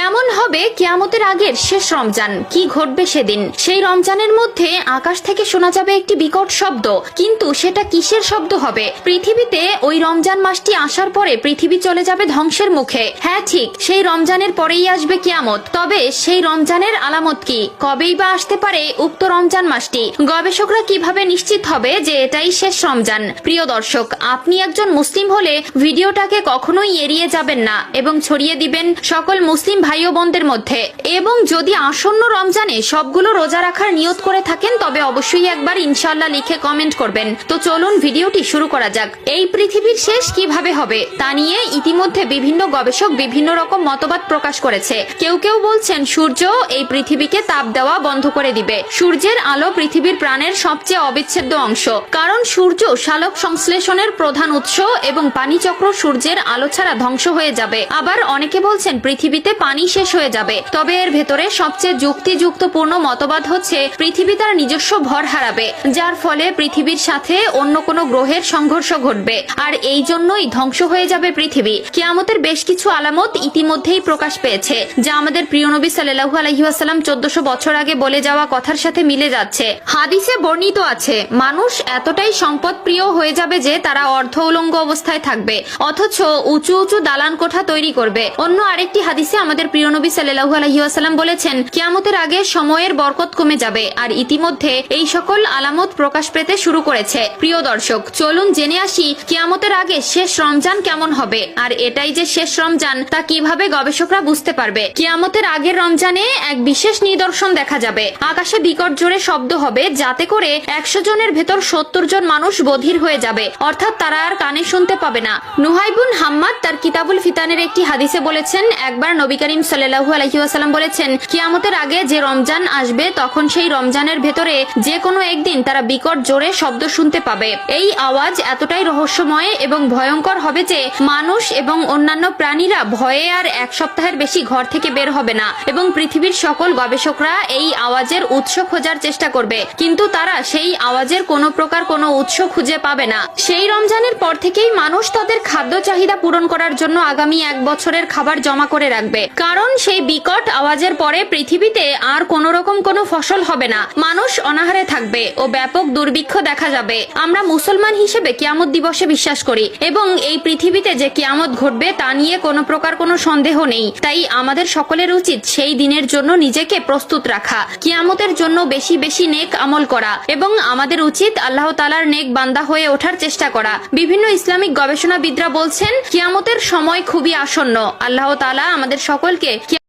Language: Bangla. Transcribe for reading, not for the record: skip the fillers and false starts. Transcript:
কেমন হবে কিয়ামতের আগের শেষ রমজান, কি ঘটবে সেদিন? সেই রমজানের মধ্যে আকাশ থেকে শোনা যাবে একটি বিকট শব্দ, কিন্তু সেটা কিসের শব্দ হবে? পৃথিবীতে ওই রমজান মাসটি আসার পরে পৃথিবী চলে যাবে ধ্বংসের মুখে। হ্যাঁ ঠিক, সেই রমজানের পরেই আসবে কিয়ামত। তবে সেই রমজানের আলামত কি? কবেই বা আসতে পারে উক্ত রমজান মাসটি? গবেষকরা কিভাবে নিশ্চিত হবে যে এটাই শেষ রমজান? প্রিয় দর্শক, আপনি একজন মুসলিম হলে ভিডিওটাকে কখনোই এড়িয়ে যাবেন না এবং ছড়িয়ে দিবেন সকল মুসলিম ভাই ও বোনদের মধ্যে। এবং যদি আসন্ন রমজানে সবগুলো রোজা রাখার নিয়ত করে থাকেন তবে অবশ্যই একবার ইনশাআল্লাহ লিখে কমেন্ট করবেন। তো চলুন ভিডিওটি শুরু করা যাক। এই পৃথিবীর শেষ কিভাবে হবে তা নিয়ে ইতিমধ্যে বিভিন্ন গবেষক বিভিন্ন রকম মতবাদ প্রকাশ করেছে। কেউ কেউ বলছেন সূর্য এই পৃথিবীকে তাপ দেওয়া বন্ধ করে দিবে। সূর্যের আলো পৃথিবীর প্রাণের সবচেয়ে অবিচ্ছেদ্য অংশ, কারণ সূর্য সালোক সংশ্লেষণের প্রধান উৎস এবং পানিচক্র সূর্যের আলো ছাড়া ধ্বংস হয়ে যাবে। আবার অনেকে বলছেন পৃথিবীতে পানি শেষ হয়ে যাবে। তবে এর ভেতরে সবচেয়ে যুক্তিযুক্তপূর্ণ মতবাদ হচ্ছে পৃথিবী তার নিজস্ব ভর হারাবে, যার ফলে পৃথিবীর সাথে অন্য কোনো গ্রহের সংঘর্ষ ঘটবে, আর এই জন্যই ধ্বংস হয়ে যাবে পৃথিবী। কিয়ামতের বেশ কিছু আলামত ইতিমধ্যেই প্রকাশ পেয়েছে, যা আমাদের প্রিয় নবী সাল্লাল্লাহু আলাইহি ওয়াসাল্লাম 1400 বছর আগে বলে যাওয়া কথার সাথে মিলে যাচ্ছে। হাদিসে বর্ণিত আছে, মানুষ এতটাই সম্পদ প্রিয় হয়ে যাবে যে তারা অর্ধ উলঙ্গ অবস্থায় থাকবে, অথচ উঁচু উঁচু দালান কোঠা তৈরি করবে। অন্য আরেকটি হাদিসে আমাদের প্রিয় নবী সাল্লাল্লাহু আলাইহি ওয়াসাল্লাম বলেছেন, কিয়ামতের আগে সময়ের বরকত কমে যাবে, আর ইতিমধ্যে এই সকল আলামত প্রকাশ পেতে শুরু করেছে। প্রিয় দর্শক, চলুন জেনে আসি কিয়ামতের আগে শেষ রমজান কেমন হবে, আর এটাই যে শেষ রমজান তা কিভাবে গবেষকরা বুঝতে পারবে। কিয়ামতের আগের রমজানে এক বিশেষ নিদর্শন দেখা যাবে। আকাশে বিকট জোরে শব্দ হবে, যাতে করে 100 জনের ভেতর 70 জন মানুষ বধির হয়ে যাবে, অর্থাৎ তারা আর কানে শুনতে পাবে না। নুহাইবুন হাম্মাদ তার কিতাবুল ফিতানের একটি হাদিসে বলেছেন, একবার নবী করিম সাল্লাল্লাহু আলাইহি ওয়াসাল্লাম বলেছেন, কিয়ামতের আগে যে রমজান আসবে তখন সেই রমজানের ভেতরে যে কোনো একদিন তারা বিকট জোরে শব্দ শুনতে পাবে। এই আওয়াজ এতটাই রহস্যময় এবং ভয়ঙ্কর হবে যে মানুষ এবং অন্যান্য প্রাণীরা ভয়ে আর এক সপ্তাহের বেশি ঘর থেকে বের হবে না, এবং পৃথিবীর সকল গবেষকরা এই আওয়াজের উৎস খোঁজার চেষ্টা করবে, কিন্তু তারা সেই আওয়াজের কোনো প্রকার কোনো উৎস খুঁজে পাবে না। সেই রমজানের পর থেকেই মানুষ তাদের খাদ্য চাহিদা পূরণ করার জন্য আগামী 1 বছরের খাবার জমা করে রাখবে, কারণ সেই বিকট আওয়াজের পরে পৃথিবীতে আর কোনো রকম কোনো ফসল হবে না, মানুষ অনাহারে থাকবে ও ব্যাপক দুর্ভিক্ষ দেখা যাবে। আমরা মুসলমান হিসেবে কিয়ামত দিবসে বিশ্বাস করি এবং এই পৃথিবীতে যে কিয়ামত ঘটবে তা নিয়ে কোনো প্রকার কোনো সন্দেহ নেই। তাই আমাদের সকলের উচিত সেই দিনের জন্য নিজেকে প্রস্তুত রাখা, কিয়ামতের জন্য বেশি বেশি নেক আমল করা, এবং আমাদের উচিত আল্লাহ তাআলার নেক বান্দা হয়ে ওঠার চেষ্টা করা। বিভিন্ন ইসলামিক গবেষণাবিদরা বলছেন কিয়ামতের সময় খুবই আসন্ন। আল্লাহ তাআলা আমাদের সকলকে